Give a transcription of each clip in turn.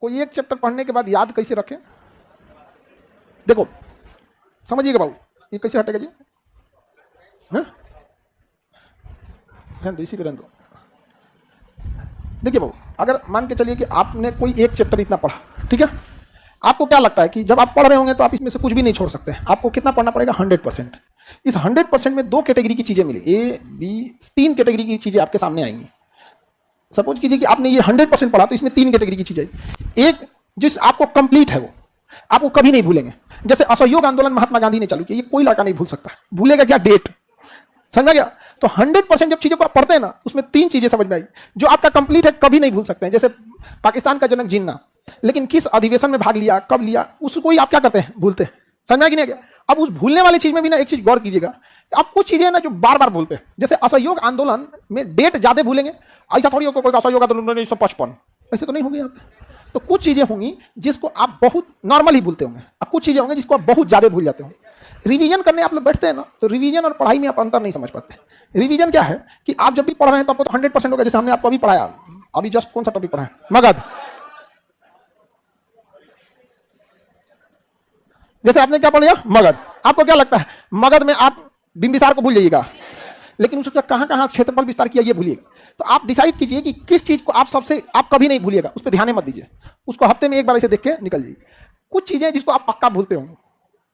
कोई एक चैप्टर पढ़ने के बाद याद कैसे रखें? देखो समझिएगा बाबू, ये कैसे हटेगा जी? रहने दो, इसी पे रहने दो। देखिए बाबू, अगर मान के चलिए कि आपने कोई एक चैप्टर इतना पढ़ा, ठीक है, आपको क्या लगता है कि जब आप पढ़ रहे होंगे तो आप इसमें से कुछ भी नहीं छोड़ सकते हैं। आपको कितना पढ़ना पड़ेगा? 100%। इस 100% में दो कैटेगरी की चीजें मिली, ए बी, तीन कैटेगरी की चीजें आपके सामने आएंगी। सपोज कीजिए कि आपने ये 100% पढ़ा, तो इसमें तीन कैटेगरी की चीजें। एक जिस आपको कंप्लीट है, वो आपको कभी नहीं भूलेंगे। जैसे असहयोग आंदोलन महात्मा गांधी ने चालू किया, ये कोई लड़का नहीं भूल सकता। भूलेगा क्या? डेट। समझ गया? तो 100% जब चीजों को आप पढ़ते हैं ना, उसमें तीन चीजें समझ में आई जो आपका कंप्लीट है, कभी नहीं भूल सकते हैं। जैसे पाकिस्तान का जनक जिन्ना, लेकिन किस अधिवेशन में भाग लिया, कब लिया, उसको ही आप क्या करते हैं? भूलते हैं। समझ में कि नहीं? अब उस भूलने वाली चीज में भी ना एक चीज गौर कीजिएगा, आप कुछ चीजें ना जो बार बार भूलते हैं। जैसे असहयोग आंदोलन में डेट ज्यादा भूलेंगे, ऐसा थोड़ी होगा कोई असहयोग आंदोलन 1955, ऐसे तो नहीं होंगे आप। तो कुछ चीजें होंगी जिसको आप बहुत नॉर्मली भूलते होंगे, अब कुछ चीजें होंगी जिसको आप बहुत ज्यादा भूल जाते होंगे। रिवीजन करने आप लोग बैठते हैं ना, तो रिवीजन और पढ़ाई में आप अंतर नहीं समझ पाते। रिवीजन क्या है कि आप जब भी पढ़ रहे हैं तो आपको 100% होगा। जैसे हमने आपको अभी पढ़ाया, अभी जस्ट कौन सा टॉपिक पढ़ा है? मगध। जैसे आपने क्या पढ़ लिया? मगध। आपको क्या लगता है मगध में आप बिंबिसार को भूल जाइएगा, लेकिन उसका कहां कहां क्षेत्रफल विस्तार किया ये भूलिएगा। तो आप डिसाइड कीजिए कि किस चीज को आप कभी नहीं भूलिएगा, उस पर ध्यान मत दीजिए, उसको हफ्ते में एक बार ऐसे देख के निकल जाइए। कुछ चीजें जिसको आप पक्का भूलते होंगे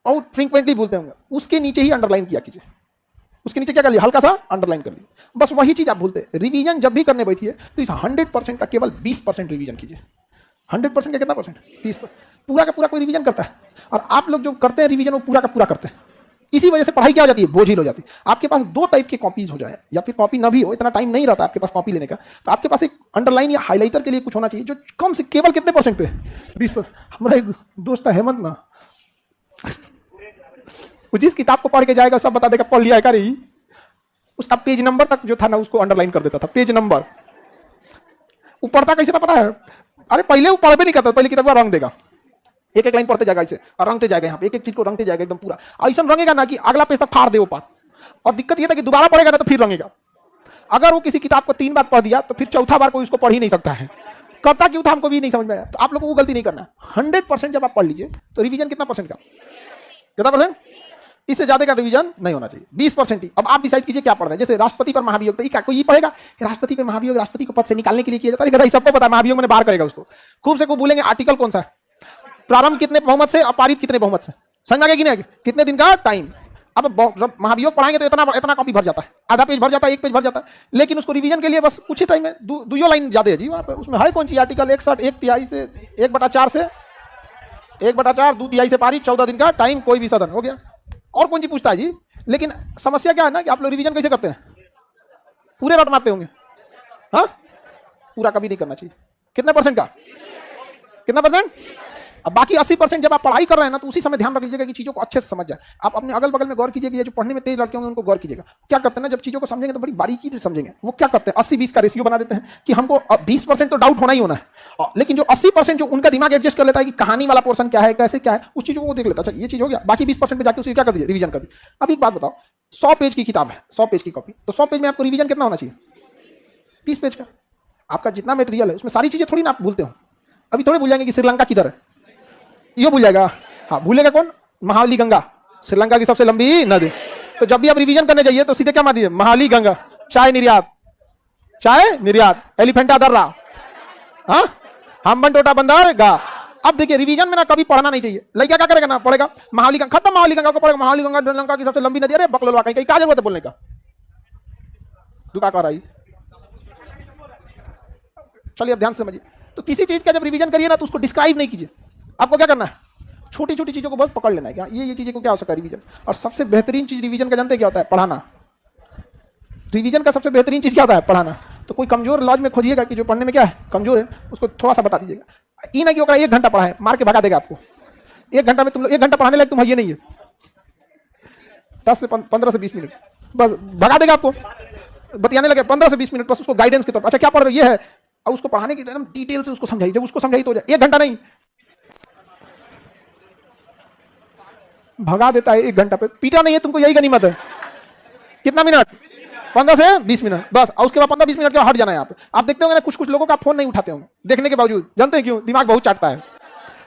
और फ्रीक्वेंटली भूलते होंगे, उसके नीचे ही अंडरलाइन किया कीजिए। उसके नीचे क्या कर लिया? हल्का सा अंडरलाइन कर लिया, बस वही चीज आप भूलते। रिवीजन जब भी करने बैठिए तो इस 100% का केवल 20% रिवीजन कीजिए। 100% का कितना परसेंट? 20%। पूरा का पूरा कोई रिवीजन करता है, और आप लोग जो करते हैं रिवीजन वो पूरा का पूरा करते हैं। इसी वजह से पढ़ाई क्या हो जाती है? बोझिल हो जाती है। आपके पास दो टाइप की कॉपीज हो जाए, या फिर कॉपी ना भी हो, इतना टाइम नहीं रहता आपके पास कॉपी लेने का, तो आपके पास एक अंडरलाइन या हाईलाइटर के लिए कुछ होना चाहिए जो कम से केवल कितने परसेंट पे? 20%। हमारा एक दोस्त है हेमंत ना, जिस किताब को पढ़ के जाएगा सब बता देगा पढ़ लिया है क्या रही, उसका पेज नंबर तक जो था ना उसको अंडरलाइन कर देता था, पेज नंबर। वो पढ़ता कैसे था पता है? अरे पहले वो पढ़ भी नहीं करता, पहले किताब का रंग देगा, एक एक लाइन पढ़ते जाएगा ऐसे, और रंगते जाएगा, यहाँ पे एक एक चीज को रंगते जाएगा एकदम पूरा। ऐसा रंगेगा ना कि अगला पेज तक फाड़ दे वो पार। और दिक्कत ये था कि दोबारा पढ़ेगा ना तो फिर रंगेगा। अगर वो किसी किताब को 3 बार पढ़ दिया तो फिर चौथा बार कोई उसको पढ़ ही नहीं सकता है। करता क्यों था हमको भी नहीं समझ में आया। तो आप लोगों को गलती नहीं करना। 100% जब आप पढ़ लीजिए तो रिवीजन कितना परसेंट का? कितना परसेंट? इससे ज्यादा का रिवीजन नहीं होना चाहिए, 20% ही। अब आप डिसाइड कीजिए क्या पढ़ रहे हैं। जैसे राष्ट्रपति पर महाभियोग, तो कोई ये पढ़ेगा राष्ट्रपति पर महाभियोग राष्ट्रपति को पद से निकालने के लिए किया जाता है? सबको पता है महाभियोग मैंने बाहर करेगा उसको। खूब से खूब बोलेंगे आर्टिकल कौन सा है, प्रारंभ कितने बहुमत से, अपारित कितने बहुमत से। समझ में आएगा? कितने दिन का टाइम। अब महाभियोग पढ़ाएंगे तो इतना कॉपी भर जाता है, आधा पेज भर जाता है, एक पेज भर जाता है। लेकिन उसको रिवीजन के लिए बस कुछ ही टाइम में दो लाइन ज्यादा है जी वहां पे। उसमें है कौन सी आर्टिकल 61 1/3 से 1/4 से 1/4 2/3 से पारित, 14 दिन का टाइम, कोई भी सदन, हो गया। और कौन सी पूछता है जी। लेकिन समस्या क्या है ना कि आप लोग रिवीजन कैसे करते हैं? पूरे रट मारते होंगे। हाँ, पूरा कभी नहीं करना चाहिए। कितने परसेंट का? कितना परसेंट? अब बाकी 80% जब आप पढ़ाई कर रहे हैं ना तो उसी समय ध्यान रख लीजिएगा कि चीजों को अच्छे से समझ जाए। आप अपने अगल बगल में गौर कीजिएगा, ये जो पढ़ने में तेज लड़के होंगे उनको गौर कीजिएगा क्या करते हैं ना, जब चीजों को समझेंगे तो बड़ी बारीकी से समझेंगे। वो क्या करते हैं 80-20 का रेशियो बना देते हैं कि हमको 20% तो डाउट होना ही होना है, लेकिन जो 80% जो उनका दिमाग एडजस्ट कर लेता है कि कहानी वाला पोर्सन क्या है, कैसे क्या है, उस चीजों को देख लेता है। अच्छा ये चीज हो गया, बाकी 20% पे जाकर उसे क्या कर दीजिए, रिवीजन कर दीजिए। अब एक बात बताओ, 100 पेज की किताब है, 100 पेज की कॉपी, तो 100 पेज में आपको रिवीजन कितना होना चाहिए? 30 पेज का। आपका जितना मटेरियल है उसमें सारी चीजें थोड़ी ना आप भूलते हो। अभी थोड़े भूल जाएंगे कि श्रीलंका किधर है, ये भूल जाएगा। हाँ, भूलेगा कौन? महावली गंगा, श्रीलंका की सबसे लंबी नदी। तो जब भी आप रिवीजन करने जाइए तो सीधे क्या मार दीजिए, महावली गंगा, चाय निर्यात, चाय निर्यात, एलिफेंटा दर्रा, हाँ, हम्बन टोटा बंदर गा। अब देखिए रिवीजन में ना कभी पढ़ना नहीं चाहिए। लड़का क्या करेगा ना, पढ़ेगा महावली गंगा, खत्म, महावली गंगा को पढ़ेगा, महावली गंगा श्रीलंका की सबसे लंबी नदी। अरे बकलोलवा, कहीं क्या जरूरत है बोलने का, दुका कर आई। चलिए अब ध्यान से समझिए। तो किसी चीज का जब रिवीजन करिए ना तो उसको डिस्क्राइब नहीं कीजिए। आपको क्या करना है, छोटी छोटी चीजों को बस पकड़ लेना है। क्या ये चीजें को क्या हो सकता है रिवीजन। और सबसे बेहतरीन चीज रिवीजन का जानते हैं क्या होता है? पढ़ाना। रिवीजन का सबसे बेहतरीन चीज क्या होता है? पढ़ाना। तो कोई कमजोर लॉज में खोजिएगा कि जो पढ़ने में क्या है कमजोर है, उसको थोड़ा सा बता दीजिएगा। ये ना कि होगा 1 घंटा पढ़ा है, मार के भगा देगा आपको। 1 घंटा में तुम लोग 1 घंटा पढ़ाने लायक तुम ये नहीं है, 10 से 15 से 20 मिनट बस भगा देगा आपको। बतियाने लगे 15 से 20 मिनट बस उसको गाइडेंस के तौर पर, अच्छा क्या पढ़ रहे हो, ये है, और उसको पढ़ाने की एकदम डिटेल से उसको समझाइए। जब उसको समझाई तो हो जाए। 1 घंटा नहीं, भगा देता है 1 घंटा पे। पीटा नहीं है तुमको, यही गनीमत है। कितना मिनट? 15 से 20 मिनट बस, और उसके बाद 15-20 मिनट के बाद हट जाना है यहाँ पे। आप देखते होंगे ना कुछ कुछ लोगों का फोन नहीं उठाते होंगे देखने के बावजूद, जानते हैं क्यों? दिमाग बहुत चाटता है,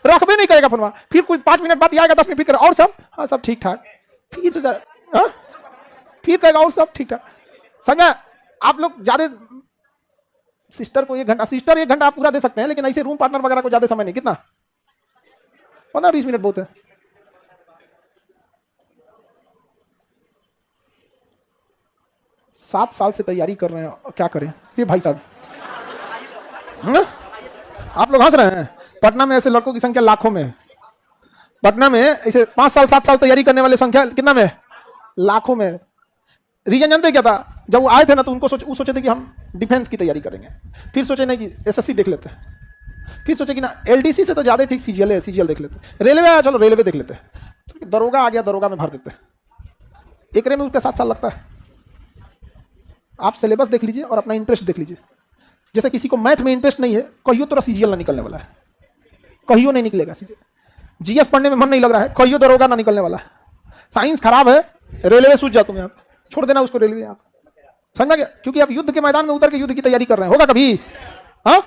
रखबे नहीं करेगा फोन, फिर कुछ 5 मिनट बाद आएगा, 10 मिनट फिर करेगा और सब हाँ सब ठीक ठाक, फिर कहेगा और सब ठीक ठाक। संगा आप लोग ज्यादा सिस्टर को 1 घंटा, सिस्टर 1 घंटा आप पूरा दे सकते हैं, लेकिन ऐसे रूम पार्टनर वगैरह को ज्यादा समय नहीं, कितना 15-20 मिनट बहुत है। सात साल से तैयारी कर रहे हैं, क्या करें ये भाई साहब? आप लोग हंस रहे हैं। पटना में ऐसे लड़कों की संख्या लाखों में है। पटना में ऐसे 5 साल 7 साल तैयारी करने वाले संख्या कितना में? लाखों में। रीजन जानते क्या था? जब वो आए थे ना तो उनको सोचे थे कि हम डिफेंस की तैयारी करेंगे, फिर सोचे नहीं कि एसएससी देख लेते हैं, फिर सोचे कि ना एलडीसी से तो ज्यादा ठीक सीजीएल है, सीजीएल देख लेते हैं, रेलवे आया चलो रेलवे देख लेते हैं, दरोगा आ गया दरोगा में भर देते हैं, एक में उसका 7 साल लगता है। आप सिलेबस देख लीजिए और अपना इंटरेस्ट देख लीजिए। जैसे किसी को मैथ में इंटरेस्ट नहीं है, कहियो तो सीजीएल ना निकलने वाला है, कहियो नहीं निकलेगा सीजीएल। जीएस पढ़ने में मन नहीं लग रहा है, कहियो दरोगा ना निकलने वाला है। साइंस खराब है, रेलवे सूझ जाओ तुम, यहाँ छोड़ देना उसको रेलवे। आप समझा क्या? क्योंकि आप युद्ध के मैदान में उतर के युद्ध की तैयारी कर रहे हैं। होगा कभी? हाँ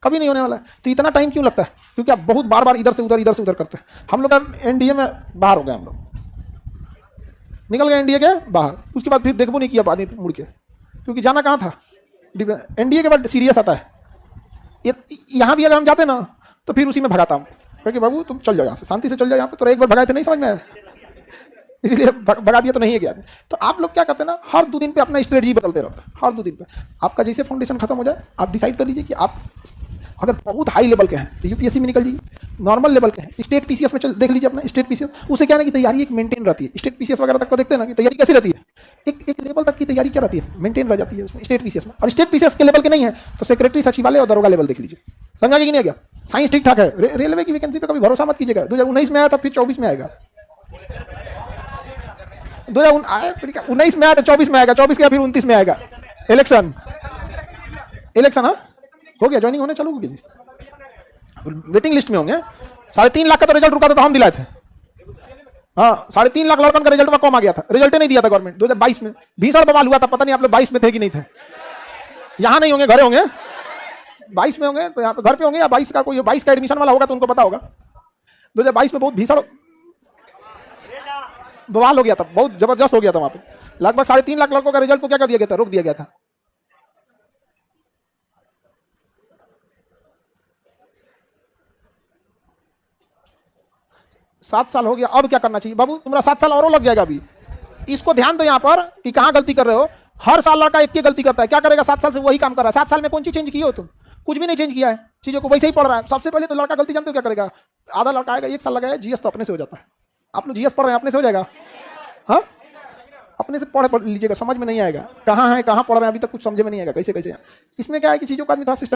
कभी नहीं होने वाला है। तो इतना टाइम क्यों लगता है? क्योंकि आप बहुत बार बार इधर से उधर करते हैं। हम लोग एनडीए में बाहर हो गए, हम लोग निकल गए एनडीए के बाहर, उसके बाद फिर देखबो नहीं किया पानी मुड़ के, क्योंकि जाना कहाँ था? एनडीए के बाद सीरियस आता है। यहाँ भी अगर हम जाते ना तो फिर उसी में भगाता हूँ, क्योंकि बाबू तुम चल जाओ यहाँ से, शांति से चल जाओ यहाँ पे। तो एक बार भगाए थे, नहीं समझ में आया, इसलिए भगा दिया तो नहीं है गया। तो आप लोग क्या करते हैं ना, हर 2 दिन पे अपना स्ट्रेटजी बदलते रहते हैं। हर 2 दिन पे आपका जैसे फाउंडेशन खत्म हो जाए, आप डिसाइड कर लीजिए कि आप अगर बहुत हाई लेवल के हैं तो यूपीएससी में निकल जाइए, नॉर्मल लेवल के हैं स्टेट पीसीएस में चल देख लीजिए अपना स्टेट पीसीएस। उसे क्या है कि तैयारी एक मेंटेन रहती है। स्टेट पीसीएस वगैरह तक को देखते हैं ना कि तैयारी कैसी रहती है, एक लेवल तक की तैयारी क्या रहती है, मेंटेन रह जाती है उसमें स्टेट पीसीएस में। और स्टेट पीसीएस के लेवल के नहीं है तो सेक्रेटरी सचिवालय और दरोगा लेवल देख लीजिए। समझा कि नहीं गया? साइंस ठीक ठाक है, रेलवे की वैकेंसी पे कभी भरोसा मत कीजिएगा। 2019 में आया था, फिर 24 में आएगा, 2019 में आया था, 24 में आएगा, 24 के फिर 29 में आएगा। इलेक्शन हाँ हो गया, ज्वाइनिंग होने चालू होगी, वेटिंग लिस्ट में होंगे। 3.5 लाख का तो रिजल्ट रुका था, तो हम दिलाए थे। हाँ 3.5 लाख लड़कन का रिजल्ट में कम आ गया था, रिजल्ट नहीं दिया था गवर्नमेंट। 2022 में भीषण बवाल हुआ था, पता नहीं आप लोग 22 में थे कि नहीं थे। यहाँ नहीं होंगे, घरे होंगे, 22 में होंगे तो यहाँ पे घर पे होंगे, या 22 का कोई 22 का एडमिशन वाला होगा तो उनको पता होगा। 2022 में बहुत भीषण बवाल हो गया था, बहुत जबरदस्त हो गया था। वहां पे लगभग 3.5 लाख लड़कों का रिजल्ट को क्या कर दिया गया था, रोक दिया गया था। सात साल हो गया, अब क्या करना चाहिए बाबू? तुम्हारा 7 साल और लग जाएगा अभी। इसको ध्यान दो यहाँ पर कि कहाँ गलती कर रहे हो। हर साल लड़का एक गलती करता है, क्या करेगा? 7 साल से वही काम कर रहा है। 7 साल में कौन चीज चेंज की हो तुम? कुछ भी नहीं चेंज किया है, चीजों को वैसे ही पढ़ रहा है। सबसे पहले तो लड़का गलती जानते हो क्या करेगा? आधा लड़का आएगा 1 साल लगाएगा, जीएस तो अपने से हो जाता है। आप लोग जीएस पढ़ रहे हैं, अपने से हो जाएगा। हाँ अपने से पढ़ लीजिएगा, समझ में नहीं आएगा कहाँ है कहाँ पढ़ रहे हैं, अभी तक कुछ समझ में नहीं आएगा कैसे कैसे। इसमें क्या है कि चीजों का आदमी थोड़ा